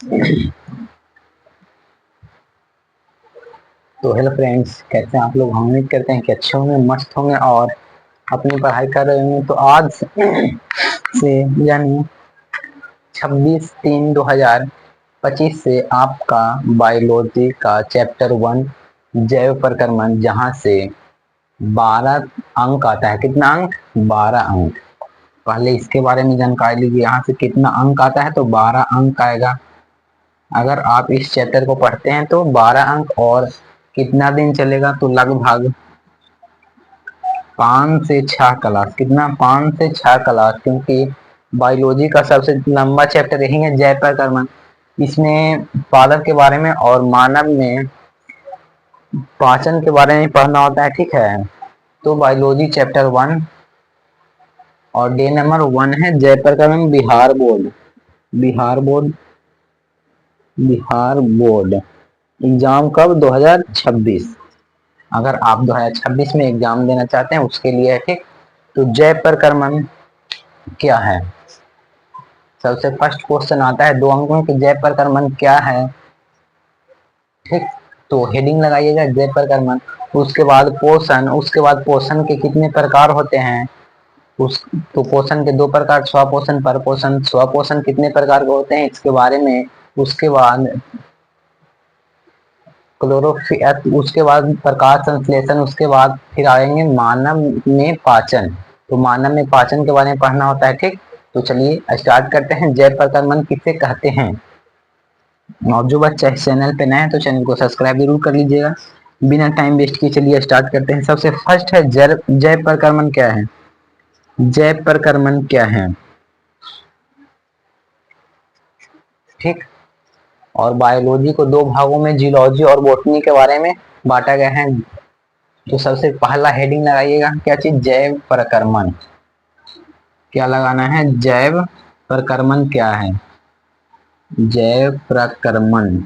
तो hello friends, कैसे हैं आप लोग। हम उम्मीद करते हैं कि अच्छे होंगे, मस्त होंगे और अपनी पढ़ाई कर रहे होंगे। तो आज से यानी 26/3/2025 से आपका बायोलॉजी का चैप्टर 1 जैव प्रक्रमण, जहां से 12 अंक आता है। कितना अंक? 12 अंक। पहले इसके बारे में जानकारी लीजिए। यहाँ से कितना अंक आता है? तो 12 अंक आएगा। अगर आप इस चैप्टर को पढ़ते हैं तो 12 अंक। और कितना दिन चलेगा? तो लगभग 5 से 6 क्लास। कितना? 5 से 6 क्लास, क्योंकि बायोलॉजी का सबसे लंबा चैप्टर यही है, जैव प्रक्रमण। इसमें पादप के बारे में और मानव में पाचन के बारे में पढ़ना होता है। ठीक है, तो बायोलॉजी चैप्टर 1 और डे नंबर 1 है जैव प्रक्रमण। Bihar board, Bihar board, Bihar board exam कब? 2026। अगर आप 2026 में एग्जाम देना चाहते हैं उसके लिए है। ठीक, तो जैव प्रक्रमण क्या है? सबसे फर्स्ट क्वेश्चन आता है 2 अंकों के, जैव प्रक्रमण क्या है। ठीक, तो हेडिंग लगाइएगा जैव प्रक्रमण। उसके बाद पोषण, उसके बाद पोषण के कितने प्रकार होते हैं। उस तो पोषण के 2 प्रकार, स्वपोषण, परपोषण। स्वपोषण कितने प्रकार के होते हैं इसके बारे में। उसके बाद क्लोरोफिल, उसके बाद प्रकाश संश्लेषण। उसके बाद फिर आएंगे मानव में पाचन। तो मानव में पाचन के बारे में पढ़ना होता है। ठीक, तो चलिए स्टार्ट करते हैं। जैव प्रक्रमण किसे कहते हैं। और जो बच्चा इस चैनल पे नया है तो चैनल को सब्सक्राइब जरूर कर लीजिएगा। बिना टाइम वेस्ट किए चलिए स्टार्ट करते हैं। सबसे फर्स्ट है जैव प्रक्रमण क्या है। जैव प्रक्रमण क्या है? ठीक, और बायोलॉजी को 2 भागों में, जियोलॉजी और बॉटनी के बारे में बांटा गया है। तो सबसे पहला हेडिंग लगाइएगा, क्या चीज? जैव प्रक्रमण। क्या लगाना है? जैव प्रक्रमण क्या है। जैव प्रक्रमण।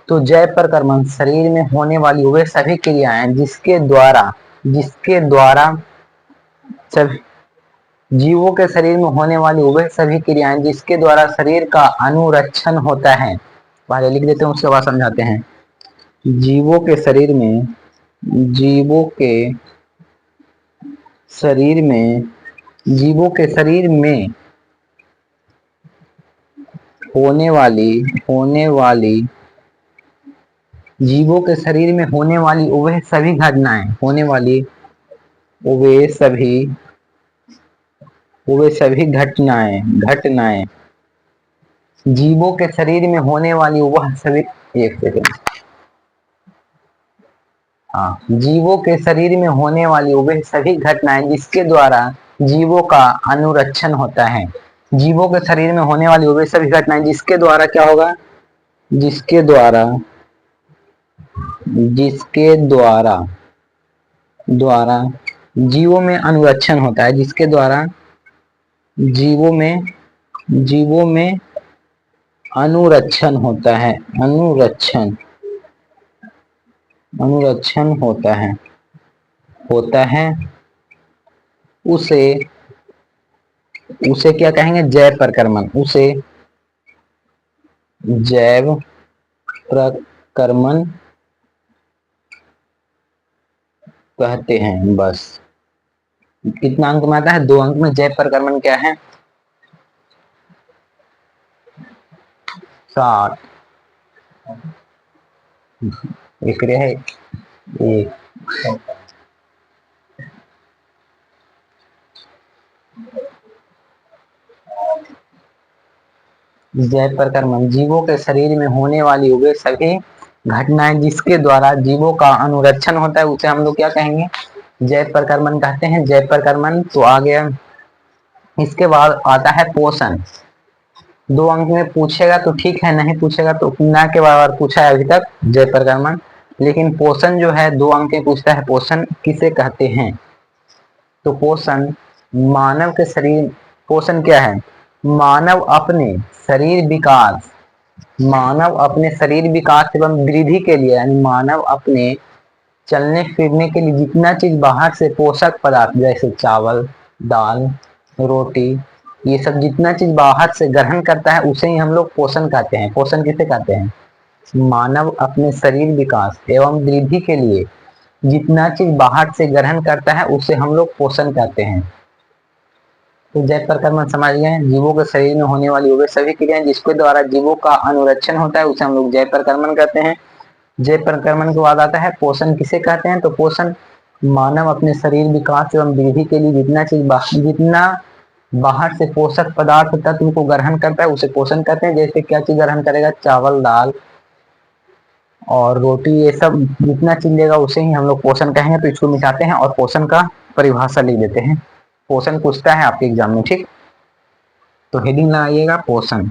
तो जैव प्रक्रमण शरीर में होने वाली वे सभी क्रियाएं जिसके द्वारा सभी जीवों के शरीर में होने वाली वे सभी क्रियाएं जिसके द्वारा शरीर का अनुरक्षण होता है। पहले लिख देते हैं, उसके बाद समझाते हैं। जीवों के शरीर में, जीवों के शरीर में, जीवों के शरीर में होने वाली जीवों के शरीर में होने वाली वह सभी घटनाएं, होने वाली वे सभी वे सभी घटनाएं जीवों के शरीर में होने वाली वह सभी, एक सेकंड। हाँ, जीवों के शरीर में होने वाली वे सभी घटनाएं जिसके द्वारा जीवों का अनुरक्षण होता है। जीवों के शरीर में होने वाली वे सभी घटनाएं जिसके द्वारा क्या होगा? जिसके द्वारा जिसके द्वारा द्वारा जीवों में अनुरक्षण होता है। जिसके द्वारा जीवों में अनुरक्षण होता है। अनुरक्षण होता है उसे उसे क्या कहेंगे? जैव प्रक्रमण। उसे जैव प्रक्रमण कहते हैं। बस। कितना अंक में आता है? 2 अंक में। जैव प्रक्रमण क्या है? 60। एक है एक। जैव प्रक्रमण जीवों के शरीर में होने वाली वे सभी घटनाएं जिसके द्वारा जीवों का अनुरक्षण होता है उसे हम लोग क्या कहेंगे? जैव प्रक्रमण कहते हैं। जैव प्रक्रमण तो आ गया। इसके बाद आता है पोषण। 2 अंक में पूछेगा तो ठीक है, नहीं पूछेगा तो ना के बराबर पूछा है अभी तक जैव प्रक्रमण। लेकिन पोषण जो है 2 अंक में पूछता है। पोषण किसे कहते हैं? तो पोषण मानव के शरीर, पोषण क्या है? मानव अपने शरीर विकास मानव अपने शरीर विकास एवं वृद्धि के लिए, यानी मानव अपने चलने फिरने के लिए जितना चीज बाहर से पोषक पदार्थ जैसे चावल, दाल, रोटी, ये सब जितना चीज बाहर से ग्रहण करता है उसे ही हम लोग पोषण कहते हैं। पोषण किसे कहते हैं? मानव अपने शरीर विकास एवं वृद्धि के लिए जितना चीज बाहर से ग्रहण करता है उसे हम लोग पोषण कहते हैं। तो जय प्रकर्मण समझ गए, जीवों के शरीर में होने वाली वे सभी क्रियाएं जिसके द्वारा जीवों का अनुरक्षण होता है उसे हम लोग जय प्रकर्मण कहते हैं। जय प्रकर्मण के बाद आता है पोषण किसे कहते हैं? तो पोषण मानव अपने शरीर विकास एवं वृद्धि के लिए जितना बाहर से पोषक पदार्थ तत्व को ग्रहण करता है उसे पोषण कहते हैं। जैसे क्या चीज ग्रहण करेगा? चावल, दाल और रोटी, ये सब जितना चीज लेगा उसे ही हम लोग पोषण कहेंगे। तो इसको मिटाते हैं और पोषण का परिभाषा लिख देते हैं। पोषण पूछता है आपके एग्जाम में, ठीक? तो हेडिंग लगाइएगा पोषण।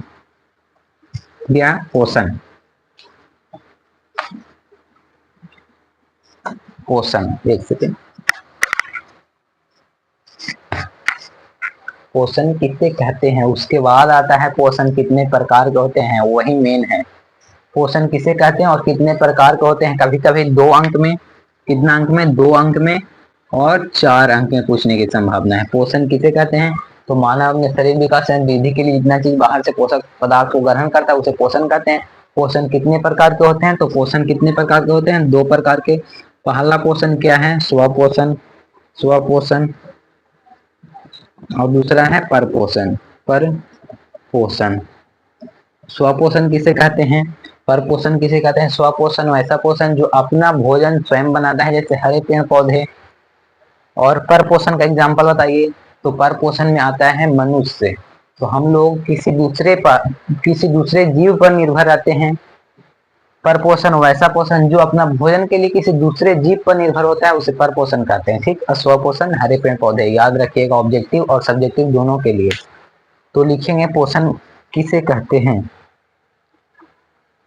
क्या? पोषण। पोषण, एक सेकेंड। पोषण किसे कहते हैं, उसके बाद आता है पोषण कितने प्रकार के होते हैं, वही मेन है। पोषण किसे कहते हैं और कितने प्रकार के होते हैं? कभी कभी 2 अंक में, कितना अंक में? 2 अंक में और 4 अंक में पूछने की संभावना है। पोषण किसे कहते हैं? तो मानव अपने शरीर विकास एवं वृद्धि के लिए जितना चीज बाहर से पोषक पदार्थ को ग्रहण करता है उसे पोषण कहते हैं। पोषण कितने प्रकार के होते हैं? तो पोषण कितने प्रकार के होते हैं? 2 प्रकार के। पहला पोषण क्या है? स्वपोषण। स्वपोषण। और दूसरा है परपोषण। परपोषण। स्वपोषण किसे कहते हैं? परपोषण किसे कहते हैं? स्वपोषण वैसा पोषण जो अपना भोजन स्वयं बनाता है, जैसे हरे पेड़ पौधे। और परपोषण का एग्जाम्पल बताइए। तो परपोषण में आता है मनुष्य। तो हम लोग किसी दूसरे जीव पर निर्भर रहते हैं। परपोषण वैसा पोषण जो अपना भोजन के लिए किसी दूसरे जीव पर निर्भर होता है उसे परपोषण कहते हैं, ठीक? स्वपोषण हरे पेड़ पौधे, याद रखिएगा, ऑब्जेक्टिव और सब्जेक्टिव दोनों के लिए। तो लिखेंगे पोषण किसे कहते हैं?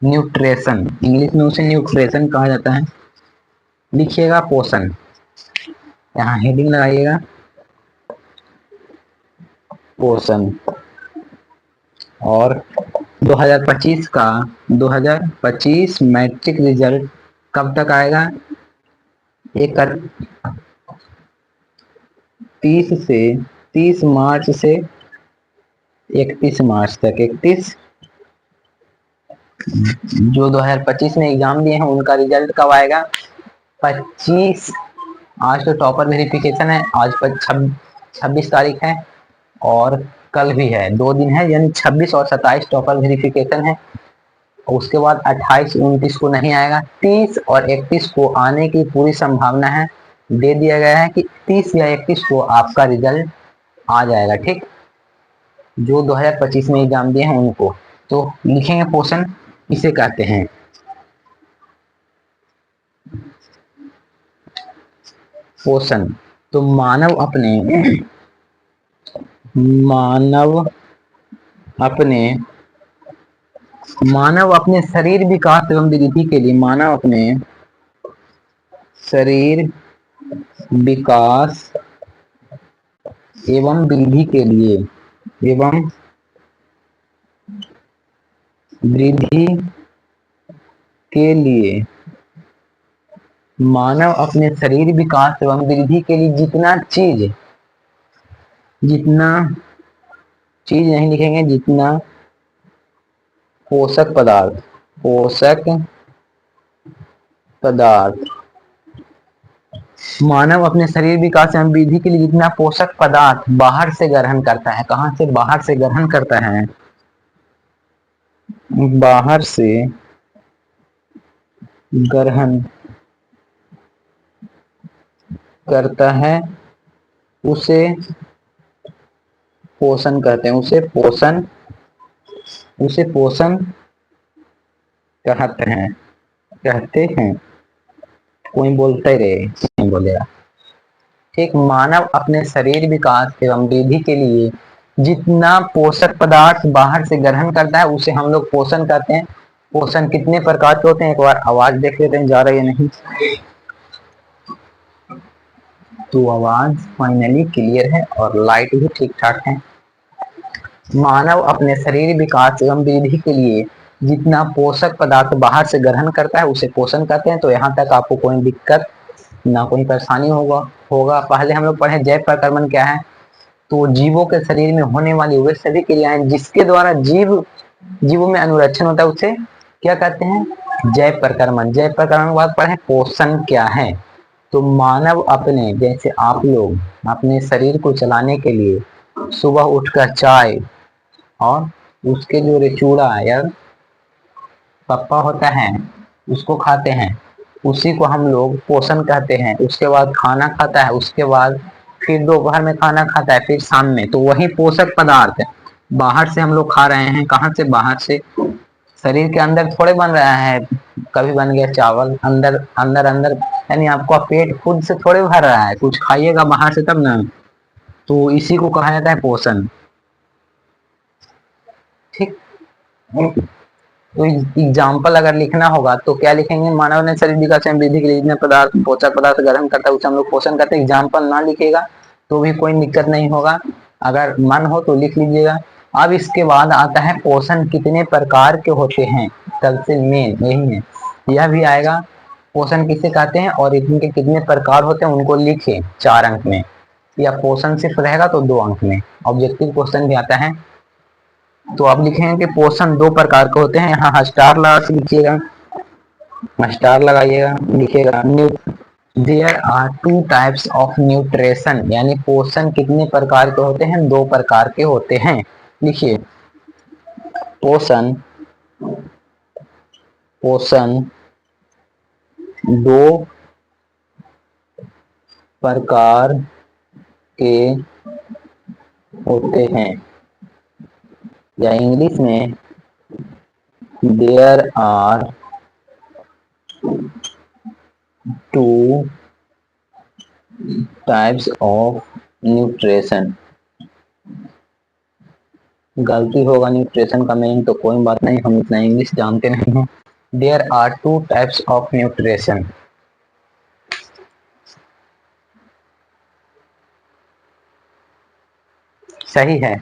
न्यूट्रिशन, इंग्लिश में उसे न्यूट्रिशन कहा जाता है। लिखिएगा पोषण, यहाँ हेडिंग लगाइएगा पोषण। और 2025 मैट्रिक रिजल्ट कब तक आएगा? 30 मार्च से 31 मार्च तक। 31 जो 2025 में एग्जाम दिए हैं उनका रिजल्ट कब आएगा? 25। आज तो टॉपर वेरिफिकेशन है, आज 26 तारीख है और कल भी है, 2 दिन है, यानी 26 और 27 टॉपर वेरिफिकेशन है। उसके बाद 28 29 को नहीं आएगा। 30 और 31 को आने की पूरी संभावना है। दे दिया गया है कि 30 या 31 को आपका रिजल्ट आ जाएगा, ठीक? जो 2025 में एग्जाम दिए हैं उनको। तो लिखेंगे पोषण किसे कहते हैं? पोषण तो मानव अपने शरीर विकास एवं वृद्धि के लिए, मानव अपने शरीर विकास एवं वृद्धि के लिए मानव अपने शरीर विकास एवं वृद्धि के लिए जितना चीज नहीं लिखेंगे, जितना पोषक पदार्थ मानव अपने शरीर विकास एवं वृद्धि के लिए जितना पोषक पदार्थ बाहर से ग्रहण करता है। कहां से? बाहर से ग्रहण करता है। बाहर से ग्रहण करता है उसे पोषण कहते हैं। उसे पोषण कहते हैं। कोई बोलते रहे, नहीं बोलेगा, ठीक? मानव अपने शरीर विकास एवं वृद्धि के लिए जितना पोषक पदार्थ बाहर से ग्रहण करता है उसे हम लोग पोषण कहते हैं। पोषण कितने प्रकार के होते हैं? एक बार आवाज देख लेते हैं, जा रही है नहीं? तो आवाज फाइनली क्लियर है और लाइट भी ठीक ठाक है। मानव अपने शरीर विकास एवं वृद्धि के लिए जितना पोषक पदार्थ बाहर से ग्रहण करता है उसे पोषण कहते हैं। तो यहाँ तक आपको कोई दिक्कत ना कोई परेशानी होगा। पहले हम लोग पढ़े जय प्रकर्मण क्या है। तो जीवों के शरीर में होने वाली वे सभी क्रियाएं जिसके द्वारा जीवों में अनुरक्षण होता है उसे क्या कहते हैं? जय प्रकर्मण। जय प्रकर्मण के बाद पढ़े पोषण क्या है। तो मानव अपने जैसे आप लोग अपने शरीर को चलाने के लिए सुबह उठकर चाय और उसके जो रिचूड़ा या पप्पा होता है उसको खाते हैं, उसी को हम लोग पोषण कहते हैं। उसके बाद खाना खाता है, उसके बाद फिर दोपहर में खाना खाता है, फिर शाम में, तो वही पोषक पदार्थ बाहर से हम लोग खा रहे हैं। कहाँ से? बाहर से। शरीर के अंदर थोड़े बन रहा है, कभी बन गया चावल अंदर अंदर अंदर, यानी आपका पेट खुद से थोड़े भर रहा है, कुछ खाइएगा बाहर से तब ना। तो इसी को कहा जाता है पोषण। ठीक। तो एग्जाम्पल अगर लिखना होगा तो क्या लिखेंगे? मानव ने शरीर विकास एवं वृद्धि के लिए जितने पदार्थ पोषक पदार्थ ग्रहण करता है उसे हम लोग पोषण करते हैं। एग्जाम्पल ना लिखेगा तो भी कोई दिक्कत नहीं होगा, अगर मन हो तो लिख लीजिएगा। अब इसके बाद आता है पोषण कितने प्रकार के होते हैं, सबसे मेन यही है, यह भी आएगा। पोषण किसे कहते हैं और इनके कितने प्रकार होते हैं उनको लिखे 4 अंक में, या पोषण सिर्फ रहेगा तो 2 अंक में। ऑब्जेक्टिव क्वेश्चन भी आता है। तो आप लिखेंगे कि पोषण 2 प्रकार के होते हैं, यहाँ स्टार लगा के लिखिएगा, स्टार लगाइएगा, लिखिएगा there are 2 types of nutrition, यानी पोषण कितने प्रकार के होते हैं? 2 प्रकार के होते हैं। लिखिए पोषण, पोषण 2 प्रकार के होते हैं, या इंग्लिश में there are 2 types of nutrition. गलती होगा न्यूट्रिशन का मीनिंग तो कोई बात नहीं, हम इतना इंग्लिश जानते नहीं हैं। There are 2 types of nutrition. सही है,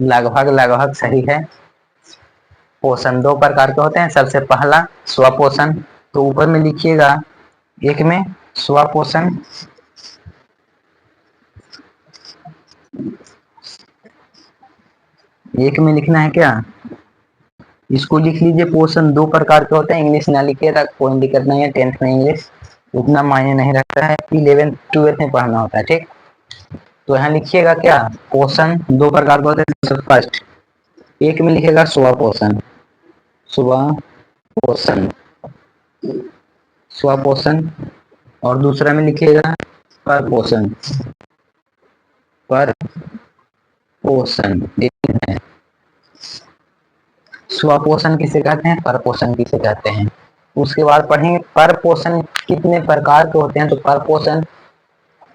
लगभग लगभग सही है। पोषण 2 प्रकार के होते हैं। सबसे पहला स्वपोषण, तो ऊपर में लिखिएगा एक में स्वपोषण, एक में लिखना है क्या? इसको लिख लीजिए। पोषण 2 प्रकार के होते हैं, इंग्लिश ना लिखिएगा कोई दिक्कत नहीं है, 10th में इंग्लिश उतना मायने नहीं रखता है, 11th 12th में पढ़ना होता है। ठीक, तो यहाँ लिखिएगा क्या? पोषण 2 प्रकार के होते हैं। फर्स्ट एक में लिखेगा स्वपोषण, स्वपोषण, स्वपोषण, और दूसरा में लिखिएगा परपोषण, परपोषण। स्वपोषण किसे कहते हैं, परपोषण किसे कहते हैं, उसके बाद पढ़ेंगे परपोषण कितने प्रकार के होते हैं। तो परपोषण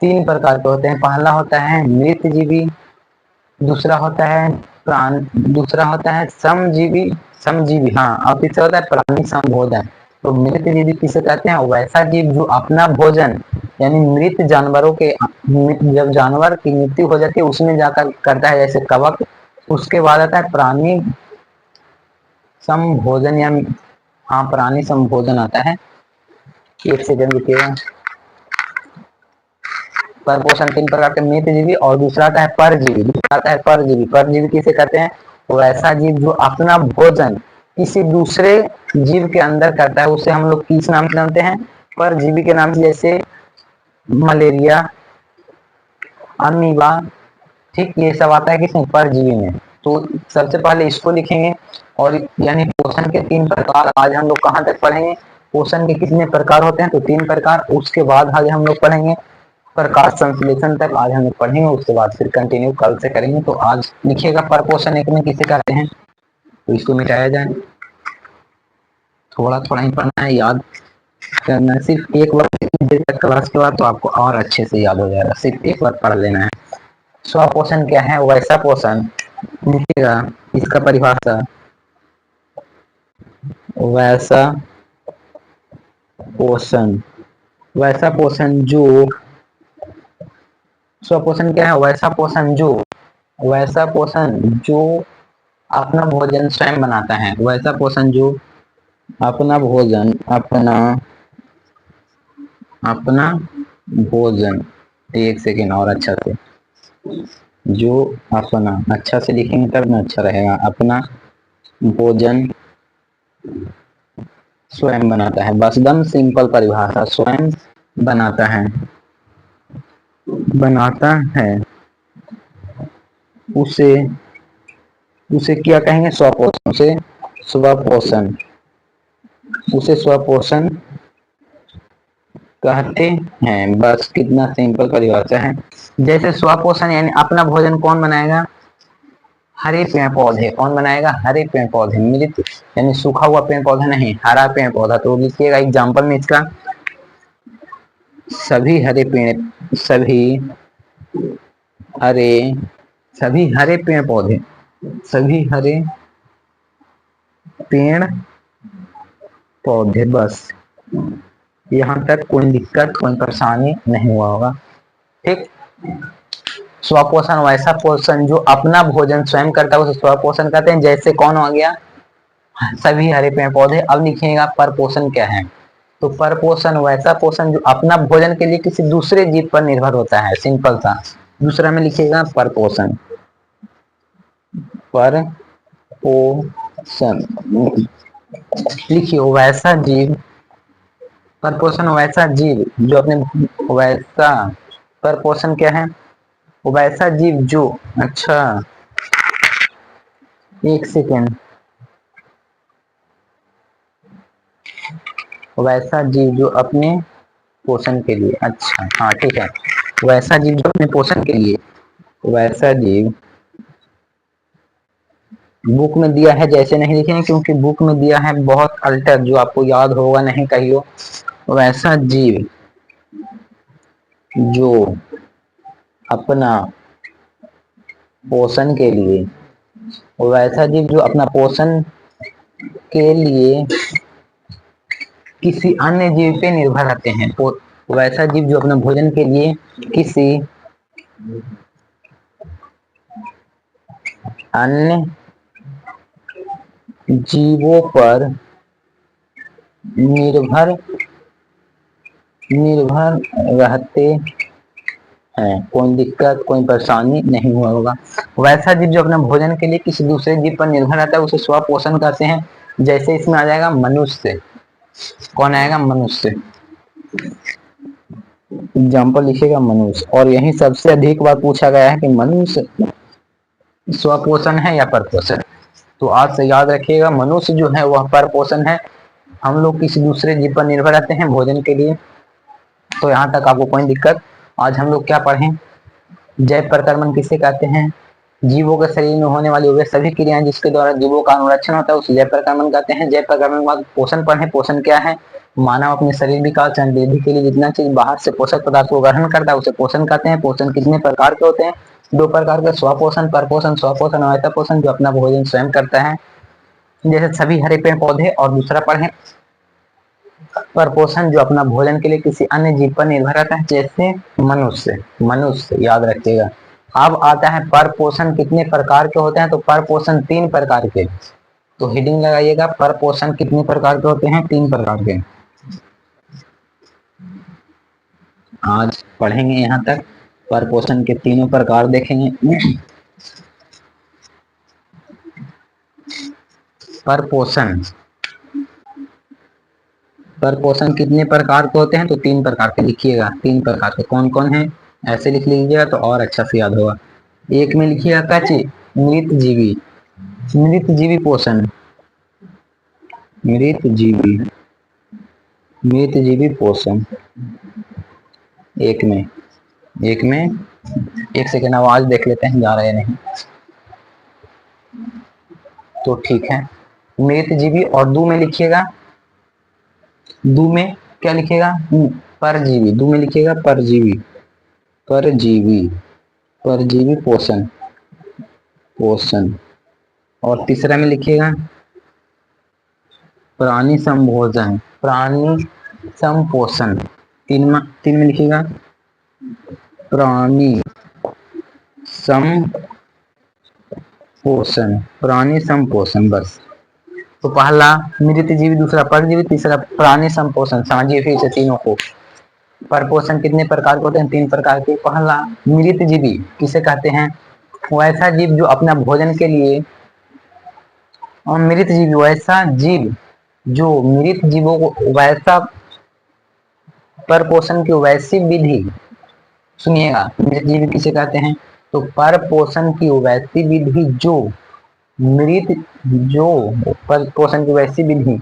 3 प्रकार के होते हैं। पहला होता है मृतजीवी, दूसरा होता है दूसरा होता है समजीवी, समजीवी हाँ, और तीसरा होता है प्राणी संभोजन। तो मृतजीवी किसे कहते हैं? वैसा जीव जो अपना भोजन, यानी मृत जानवरों के, जब जानवर की मृत्यु हो जाती है उसमें जाकर करता है, जैसे कवक। उसके बाद आता है प्राणी संभोजन, या हाँ प्राणी संभोजन आता है। एक सेकंड रुकिएगा। परपोषण 3 प्रकार के मृतजीवी, और दूसरा आता है परजीवी, दूसरा आता है परजीवी। परजीवी किसे कहते हैं? वैसा जीव जो अपना भोजन किसी दूसरे जीव के अंदर करता है, उसे हम लोग किस नाम से जानते हैं? परजीवी के नाम से। जैसे मलेरिया, अमीबा, ठीक, ये सब आता है किसमें? परजीवी में। तो सबसे पहले इसको लिखेंगे, और यानी पोषण के 3 प्रकार आज हम लोग कहाँ तक पढ़ेंगे? पोषण के कितने प्रकार होते हैं? तो 3 प्रकार। उसके बाद आज हम लोग पढ़ेंगे प्रकाश संश्लेषण तक आज हम लोग पढ़ेंगे, उसके बाद फिर कंटिन्यू कल से करेंगे। तो आज लिखिएगा परपोषण 1 में किसे कहते हैं, तो इसको मिटाया जाए। थोड़ा थोड़ा ही पढ़ना है, याद करना है, सिर्फ एक बार क्लास के बाद तो आपको और अच्छे से याद हो जाएगा, सिर्फ एक बार पढ़ लेना है। स्वपोषण क्या है? वैसा पोषण, लिखिएगा इसका परिभाषा, वैसा पोषण, वैसा पोषण जो, स्वपोषण क्या है? वैसा पोषण जो, वैसा पोषण जो अपना भोजन स्वयं बनाता है, वैसा पोषण जो अपना भोजन, अपना भोजन, एक सेकेंड और अच्छा से, जो अपना, अच्छा से लिखेंगे तब ना अच्छा रहेगा। अपना भोजन स्वयं बनाता है, बस एकदम सिंपल परिभाषा, स्वयं बनाता है, बनाता है, उसे उसे क्या कहेंगे, स्वपोषण, उसे स्वपोषण, उसे स्वपोषण कहते हैं। बस कितना सिंपल परिभाषा है। जैसे स्वपोषण यानी अपना भोजन कौन बनाएगा, हरे पेड़ पौधे। कौन बनाएगा, हरे पेड़ पौधे। मृत यानी सूखा हुआ पेड़ पौधा नहीं, हरा पेड़ पौधा। तो लिखिएगा एग्जाम्पल में इसका, सभी हरे पेड़, सभी हरे, सभी हरे पेड़ पौधे, सभी हरे पेड़ पौधे। बस यहाँ तक कोई दिक्कत, कोई परेशानी नहीं हुआ होगा। ठीक। स्वपोषण वैसा पोषण जो अपना भोजन स्वयं करता है उसे स्वपोषण कहते हैं। जैसे कौन हो गया, सभी हरे पेड़ पौधे। अब लिखिएगा पर पोषण क्या है। तो पर पोषण वैसा पोषण जो अपना भोजन के लिए किसी दूसरे जीव पर निर्भर होता है, सिंपल सा। दूसरा में लिखिएगा पर पोषण, पर पोषण लिखिए वैसा जीव, पर पोषण वैसा जीव जो अपने, वैसा पर पोषण क्या है, वैसा जीव जो, अच्छा एक सेकेंड, वैसा जीव जो अपने पोषण के लिए, अच्छा हाँ ठीक है, वैसा जीव जो अपने पोषण के लिए, वैसा जीव, बुक में दिया है जैसे नहीं लिखेंगे क्योंकि बुक में दिया है बहुत अल्टर, जो आपको याद होगा नहीं कहियो। वैसा जीव जो अपना पोषण के लिए, वैसा जीव जो अपना पोषण के लिए किसी अन्य जीव पे निर्भर रहते हैं। वैसा जीव जो अपने भोजन के लिए किसी अन्य जीवों पर निर्भर निर्भर रहते हैं। कोई दिक्कत, कोई परेशानी नहीं हुआ होगा। वैसा जीव जो अपने भोजन के लिए किसी दूसरे जीव पर निर्भर रहता है उसे स्वपोषण कहते हैं। जैसे इसमें आ जाएगा मनुष्य। कौन आएगा, मनुष्य। एग्जाम्पल लिखिएगा मनुष्य। और यही सबसे अधिक बार पूछा गया है कि मनुष्य स्वपोषण है या परपोषण। तो आज से याद रखिएगा, मनुष्य जो है वह परपोषण है। हम लोग किसी दूसरे जीव पर निर्भर रहते हैं भोजन के लिए। तो यहाँ तक आपको कोई दिक्कत। आज हम लोग क्या पढ़ें, जैव प्रकर्मण किसे कहते हैं, जीवों के शरीर में होने वाली वे सभी क्रियाएं जिसके द्वारा जीवों का अनुरक्षण होता है उसे जैव प्रकर्मण कहते हैं। जैव प्रकर्मण के बाद पोषण पढ़ें। पोषण क्या है, मानव अपने शरीर विकास वृद्धि के लिए जितना चीज बाहर से पोषक पदार्थ को ग्रहण करता है उसे पोषण कहते हैं। पोषण कितने प्रकार के होते हैं, दो प्रकार के, स्वपोषण परपोषण। स्वपोषण वैसा पोषण जो अपना भोजन स्वयं करता है, जैसे सभी हरे पेड़ पौधे। और दूसरा पढ़ें पर पोषण जो अपना भोजन के लिए किसी अन्य जीव पर निर्भर रहता है, जैसे मनुष्य। मनुष्य याद रखिएगा। अब आता है पर पोषण कितने प्रकार के होते हैं। तो पर पोषण 3 प्रकार के। तो हेडिंग लगाइएगा, पर पोषण कितने प्रकार के होते हैं, 3 प्रकार के। आज पढ़ेंगे यहाँ तक, पर पोषण के तीनों प्रकार देखेंगे। पर पोषण, पर पोषण कितने प्रकार के होते हैं। तो 3 प्रकार के लिखिएगा। 3 प्रकार के कौन कौन है, ऐसे लिख लीजिएगा तो और अच्छा से याद होगा। एक में लिखिएगा क्या चीज, मृत जीवी, मृत जीवी पोषण, मृत जीवी, मृत जीवी पोषण। एक में एक सेकेंड आवाज देख लेते हैं जा रहे हैं नहीं, तो ठीक है। मृत जीवी। और दो में लिखिएगा, दो में क्या लिखिएगा, परजीवी। दो में लिखिएगा परजीवी, परजीवी, परजीवी पोषण, पोषण। और तीसरा में लिखिएगा प्राणी संभोजन, प्राणी संपोषण। तीन में लिखिएगा प्राणी संपोषण, प्राणी संपोषण। बस। तो पहला मृत जीवी, दूसरा परजीवी, तीसरा प्राणी संपोषण। समझिए फिर से तीनों को। परपोषण कितने प्रकार के होते हैं? 3 प्रकार के। पहला मृतजीवी किसे कहते हैं? वैसा जीव जो अपना भोजन के लिए, और मृतजीवी वैसा जीव जो मृत जीवों को वैसा परपोषण की वैसी विधि, सुनिएगा, मृतजीवी किसे कहते हैं? तो परपोषण की वैसी विधि जो मृत, जो परपोषण की वैसी विधि,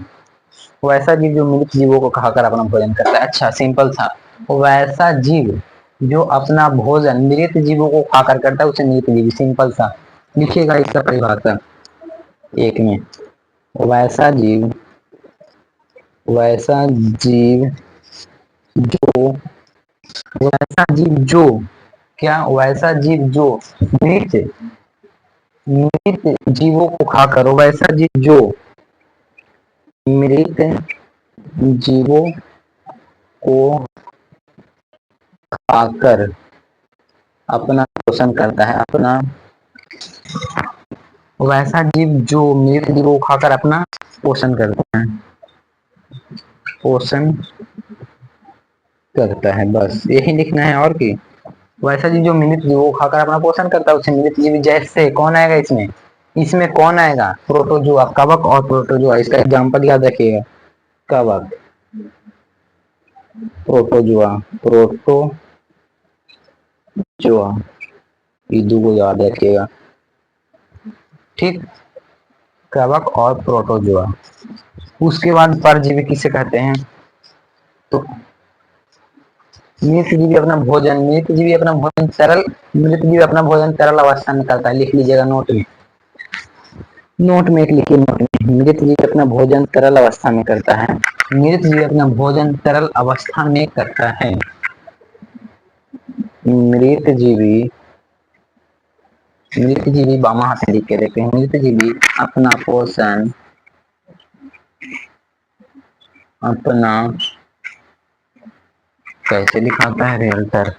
वैसा जीव जो मृत जीवों को खाकर अपना भोजन करता है। अच्छा, सिंपल था, वैसा जीव जो अपना भोजन मृत जीवों को खाकर करता है उसे मृत जीव। सिंपल सा, लिखिएगा इसका परिभाषा एक में। वैसा जीव, वैसा जीव जो, वैसा जीव जो, क्या? वैसा जीव जो मृत, मृत जीवों को खाकर, वैसा जीव जो मृत जीवों को खाकर अपना पोषण करता है, अपना, वैसा जीव जो मृत जीवों को खाकर अपना पोषण करता है, पोषण करता है, बस यही लिखना है। और की वैसा जीव जो मृत जीवों को खाकर अपना पोषण करता है उसे मृत जीव। जैसे कौन आएगा इसमें? इसमें कौन आएगा? प्रोटोजोआ, कवक और प्रोटोजोआ। इसका एग्जांपल याद रखिएगा, कवक, प्रोटोजोआ, प्रोटोजोआ, ये दो को याद रखिएगा, ठीक, कवक और प्रोटोजोआ। उसके बाद परजीवी किसे कहते हैं? तो मृतजीवी अपना भोजन, मृतजीवी अपना भोजन तरल, मृतजीवी अपना भोजन तरल अवस्था में करता है। लिख लीजिएगा नोट में, नोट में एक लिखिए, नोट में, मृतजीवी अपना भोजन तरल अवस्था में करता है, मृतजीवी अपना भोजन तरल अवस्था में करता है। मृतजीवी, मृतजीवी बामा हाथ से लिख के देते हैं, मृतजीवी अपना पोषण, अपना, कैसे लिखाता है रियल्टर,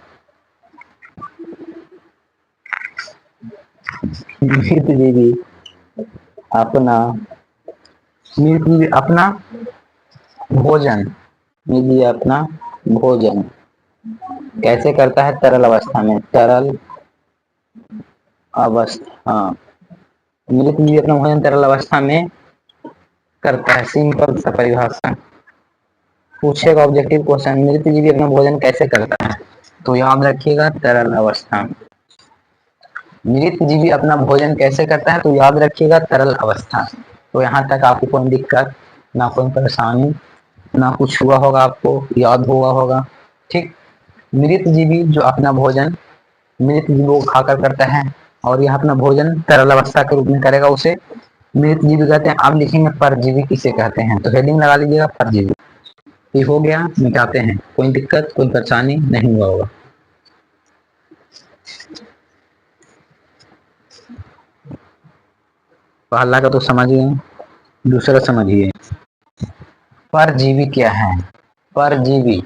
मृतजीवी अपना, मृतजीवी अपना भोजन, मृतजीवी अपना भोजन कैसे करता है? तरल अवस्था में, तरल अवस्था, मृतजीवी अपना भोजन तरल अवस्था में करता है। सिंपल सा परिभाषा पूछेगा ऑब्जेक्टिव क्वेश्चन, मृतजीवी अपना भोजन कैसे करता है? तो याद रखिएगा तरल अवस्था। मृतजीवी अपना भोजन कैसे करता है? तो याद रखिएगा तरल अवस्था। तो यहाँ तक आपको कोई दिक्कत, ना कोई परेशानी, ना कुछ हुआ होगा, आपको याद हुआ होगा, ठीक। मृतजीवी जो अपना भोजन मृत जीवों को खाकर करता है और यह अपना भोजन तरल अवस्था के रूप में करेगा, उसे मृतजीवी कहते हैं। अब लिखेंगे परजीवी किसे कहते हैं, तो हेडिंग लगा लीजिएगा परजीवी। ये हो गया, मिटाते हैं, कोई दिक्कत कोई परेशानी नहीं हुआ होगा। पहला का तो समझिए, दूसरा समझिए। परजीवी क्या है? परजीवी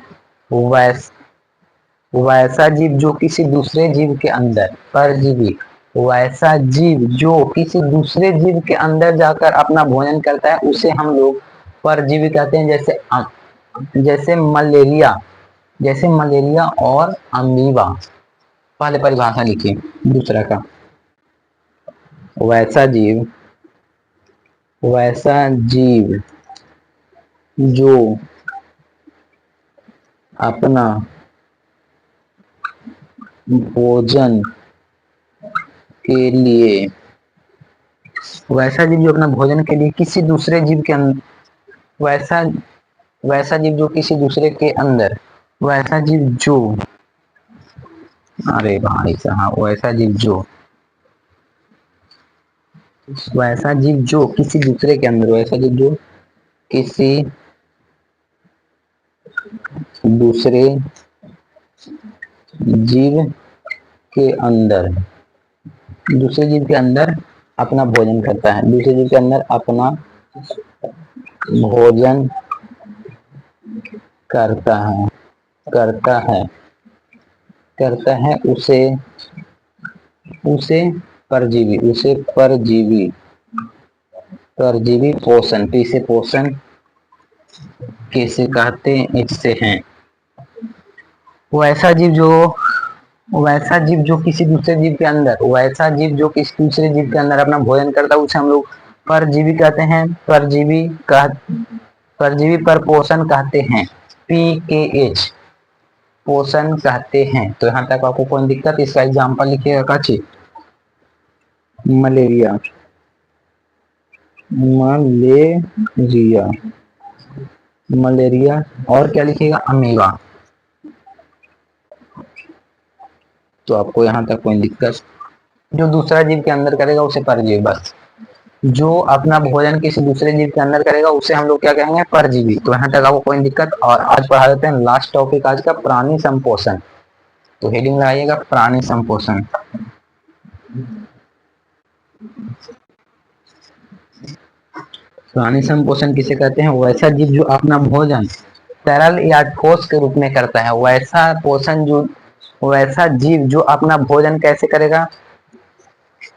वैसा जीव जो किसी दूसरे जीव के अंदर, परजीवी वैसा जीव जो किसी दूसरे जीव के अंदर जाकर अपना भोजन करता है उसे हम लोग परजीवी कहते हैं। जैसे मलेरिया, जैसे मलेरिया और अमीबा। पहले परिभाषा लिखिए दूसरा का, वैसा जीव, वैसा जीव जो अपना भोजन के लिए, वैसा जीव जो अपना भोजन के लिए किसी दूसरे जीव के अंदर, वैसा वैसा जीव जो किसी दूसरे के अंदर, वैसा जीव जो, अरे भाई साहब, वैसा जीव जो, वैसा जीव जो किसी दूसरे के अंदर, वैसा जीव जो किसी दूसरे जीव के अंदर, दूसरे जीव के अंदर अपना भोजन करता है, दूसरे जीव के अंदर अपना भोजन करता है, करता है, करता है, उसे उसे परजीवी, उसे परजीवी, परजीवी पोषण, इसे पोषण कैसे कहते हैं? इससे हैं, वैसा जीव जो किसी दूसरे जीव के अंदर वैसा जीव जो किसी दूसरे जीव के अंदर अपना भोजन करता है उसे हम लोग परजीवी कहते हैं। परजीवी पर पोषण कहते हैं। PKH पोषण कहते हैं। तो यहाँ तक आपको कोई दिक्कत? इसका एग्जाम्पल लिखिएगा काची। Malaria, malaria, malaria. और क्या लिखिएगा? अमीबा। तो आपको यहाँ तक कोई दिक्कत? जो दूसरा जीव के अंदर करेगा उसे परजीवी। बस जो अपना भोजन किसी दूसरे जीव के अंदर करेगा उसे हम लोग क्या कहेंगे? परजीवी। तो यहाँ तक आपको कोई दिक्कत? और आज पढ़ा देते हैं लास्ट टॉपिक आज का, प्राणी संपोषण। तो हेडिंग लगाइएगा प्राणी संपोषण। प्राणी संपोषण किसे कहते हैं? वैसा जीव जो अपना भोजन तरल या ठोस के रूप में करता है। वैसा जीव जो अपना भोजन कैसे करेगा?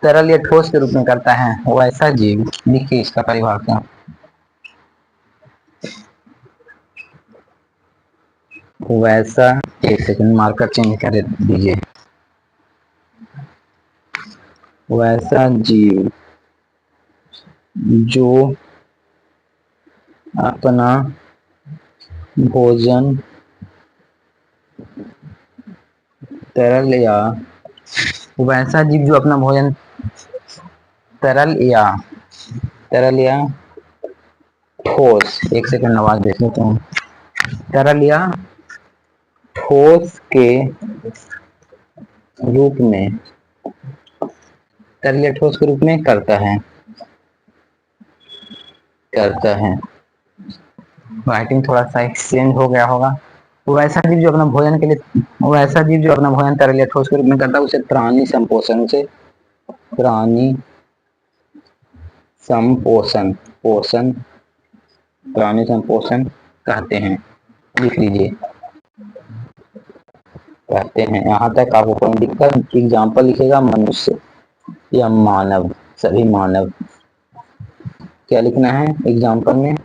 तरल या ठोस के रूप में करता है। वैसा जीव, लिखिए इसका परिभाषा। वैसा, एक सेकंड मार्कर चेंज कर दीजिए। वैसा जीव जो अपना भोजन तरल या वैसा जीव जो अपना भोजन तरल या ठोस, एक सेकंड आवाज देख लेता हूँ। तरल या ठोस के रूप में, तरल या ठोस के रूप में करता है। राइटिंग थोड़ा सा एक्सचेंज हो गया होगा। वैसा जीव जो अपना भोजन तरल या ठोस के रूप में करता है उसे प्राणी संपोषण प्राणी संपोषण कहते हैं। लिख लीजिए, कहते हैं। यहाँ तक आपको कोई दिक्कत? एग्जाम्पल लिखेगा मनुष्य या मानव, सभी मानव। क्या लिखना है एग्जाम्पल में?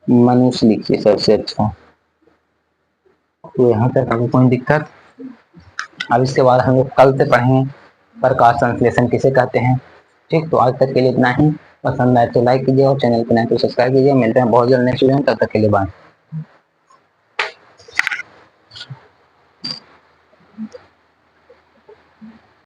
मनुष्य लिखिए सबसे अच्छा। तो यहाँ तक आपको कोई दिक्कत? अब इसके बाद हम लोग कल से पढ़ेंगे प्रकाश संश्लेषण किसे कहते हैं। ठीक, तो आज तक के लिए इतना ही। पसंद आए तो लाइक कीजिए और चैनल को नए तो सब्सक्राइब कीजिए। मिलते हैं बहुत जल्द नेक्स्ट वीडियो में, तब तक के लिए बाय।